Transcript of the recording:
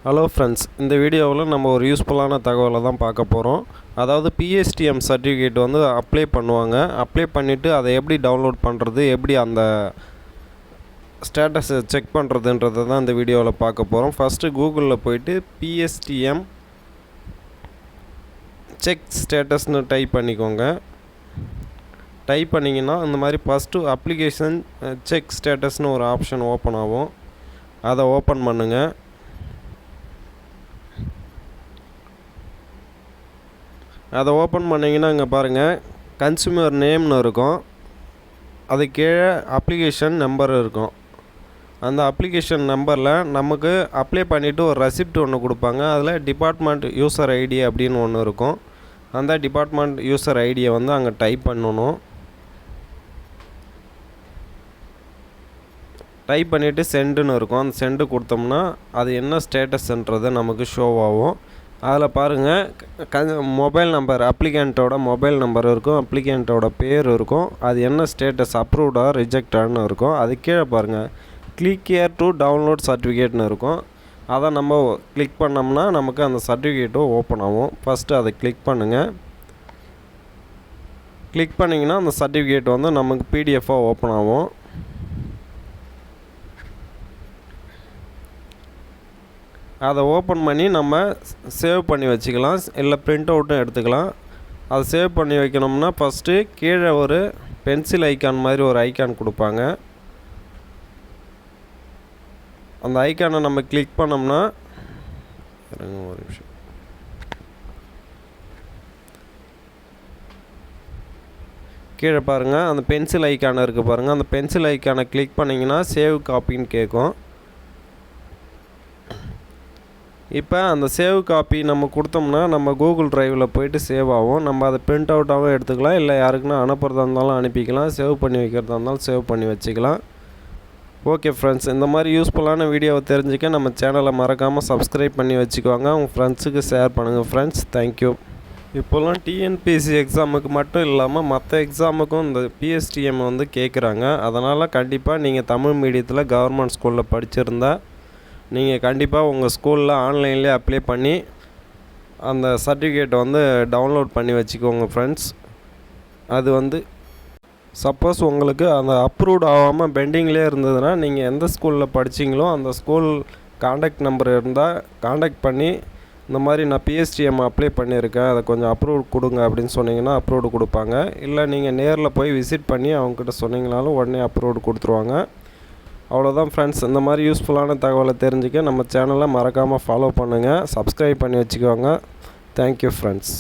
Hello friends, இந்த வீடியோவில் நம்ம ஒரு யூஸ்ஃபுல்லான தகவலை தான் பார்க்க போகிறோம். அதாவது PSTM சர்டிஃபிகேட் வந்து அப்ளை பண்ணுவாங்க. அப்ளை பண்ணிவிட்டு அதை எப்படி டவுன்லோட் பண்ணுறது, எப்படி அந்த ஸ்டேட்டஸை செக் பண்ணுறதுன்றதை தான் இந்த வீடியோவில் பார்க்க போகிறோம். ஃபஸ்ட்டு கூகுளில் போயிட்டு PSTM செக் ஸ்டேட்டஸ்னு டைப் பண்ணிக்கோங்க. டைப் பண்ணிங்கன்னா இந்த மாதிரி ஃபஸ்ட்டு அப்ளிகேஷன் செக் ஸ்டேட்டஸ்னு ஒரு ஆப்ஷன் ஓப்பன் ஆகும். அதை ஓப்பன் பண்ணுங்கள். அதை ஓப்பன் பண்ணிங்கன்னா இங்கே பாருங்கள், கன்சூமர் நேம்னு இருக்கும். அது கீழே அப்ளிகேஷன் நம்பர் இருக்கும். அந்த அப்ளிகேஷன் நம்பரில் நமக்கு அப்ளை பண்ணிவிட்டு ஒரு ரெசிப்ட் ஒன்று கொடுப்பாங்க. அதில் டிபார்ட்மெண்ட் யூசர் ஐடி அப்படின்னு ஒன்று இருக்கும். அந்த டிபார்ட்மெண்ட் யூசர் ஐடியை வந்து அங்கே டைப் பண்ணணும். டைப் பண்ணிவிட்டு சென்டுன்னு இருக்கும். அந்த சென்டு கொடுத்தோம்னா அது என்ன ஸ்டேட்டஸ்ன்றது நமக்கு ஷோ ஆகும். அதில் பாருங்கள், மொபைல் நம்பர், அப்ளிகண்ட்டோட மொபைல் நம்பர் இருக்கும், அப்ளிகண்ட்டோட பேர் இருக்கும், அது என்ன ஸ்டேட்டஸ் அப்ரூவ்டா ரிஜெக்டான்னு இருக்கும். அது கீழே பாருங்கள், கிளிக் ஹியர் டு டவுன்லோட் சர்டிஃபிகேட்னு இருக்கும். அதை நம்ம கிளிக் பண்ணோம்னா நமக்கு அந்த சர்டிஃபிகேட்டும் ஓப்பன் ஆகும். ஃபஸ்ட்டு அதை கிளிக் பண்ணுங்கள். கிளிக் பண்ணிங்கன்னா அந்த சர்டிஃபிகேட் வந்து நமக்கு பிடிஎஃபாக ஓப்பன் ஆகும். அதை ஓப்பன் பண்ணி நம்ம சேவ் பண்ணி வச்சுக்கலாம், இல்லை பிரிண்ட் அவுட்டும் எடுத்துக்கலாம். அதை சேவ் பண்ணி வைக்கணும்னா ஃபஸ்ட்டு கீழே ஒரு பென்சில் ஐக்கான் மாதிரி ஒரு ஐக்கான் கொடுப்பாங்க. அந்த ஐக்கானை நம்ம கிளிக் பண்ணோம்னா ஒரு நிமிஷம், கீழே பாருங்கள் அந்த பென்சில் ஐக்கான் இருக்குது பாருங்கள். அந்த பென்சில் ஐக்கானை கிளிக் பண்ணிங்கன்னா சேவ் காப்பின்னு கேட்கும். இப்போ அந்த சேவ் காப்பி நம்ம கொடுத்தோம்னா நம்ம கூகுள் ட்ரைவில் போய்ட்டு சேவ் ஆகும். நம்ம அதை பிரிண்ட் அவுட்டாகவும் எடுத்துக்கலாம், இல்லை யாருக்குன்னா அனுப்புறதா இருந்தாலும் அனுப்பிக்கலாம், சேவ் பண்ணி வைக்கிறதா இருந்தாலும் சேவ் பண்ணி வச்சுக்கலாம். ஓகே ஃப்ரெண்ட்ஸ், இந்த மாதிரி யூஸ்ஃபுல்லான வீடியோவை தெரிஞ்சுக்க நம்ம சேனலை மறக்காமல் சப்ஸ்கிரைப் பண்ணி வச்சுக்கோங்க. உங்கள் ஃப்ரெண்ட்ஸுக்கு ஷேர் பண்ணுங்கள் ஃப்ரெண்ட்ஸ். தேங்க்யூ. இப்போல்லாம் TNPSC எக்ஸாமுக்கு மட்டும் இல்லாமல் மற்ற எக்ஸாமுக்கும் இந்த PSTM வந்து கேட்குறாங்க. அதனால் கண்டிப்பாக நீங்கள் தமிழ் மீடியத்தில் கவர்மெண்ட் ஸ்கூலில் படிச்சிருந்தா நீங்கள் கண்டிப்பாக உங்கள் ஸ்கூலில் ஆன்லைன்லேயே அப்ளை பண்ணி அந்த சர்டிஃபிகேட்டை வந்து டவுன்லோட் பண்ணி வச்சுக்கோங்க ஃப்ரெண்ட்ஸ். அது வந்து சப்போஸ் உங்களுக்கு அந்த அப்ரூவ்ட் ஆகாமல் பெண்டிங்லேயே இருந்ததுன்னா நீங்கள் எந்த ஸ்கூலில் படிச்சிங்களோ அந்த ஸ்கூல் காண்டாக்ட் நம்பர் இருந்தால் காண்டாக்ட் பண்ணி இந்த மாதிரி நான் PSTM அப்ளை பண்ணியிருக்கேன், அதை கொஞ்சம் அப்ரூவ் கொடுங்க அப்படின்னு சொன்னிங்கன்னா அப்ரூவ்டு கொடுப்பாங்க. இல்லை நீங்கள் நேரில் போய் விசிட் பண்ணி அவங்கக்கிட்ட சொன்னீங்கனாலும் உடனே அப்ரூவ்டு கொடுத்துருவாங்க. அவ்வளோதான் ஃப்ரெண்ட்ஸ். இந்த மாதிரி யூஸ்ஃபுல்லான தகவலை தெரிஞ்சுக்க நம்ம சேனலை மறக்காமல் ஃபாலோ பண்ணுங்கள், சப்ஸ்கிரைப் பண்ணி வச்சுக்கோங்க. Thank you friends.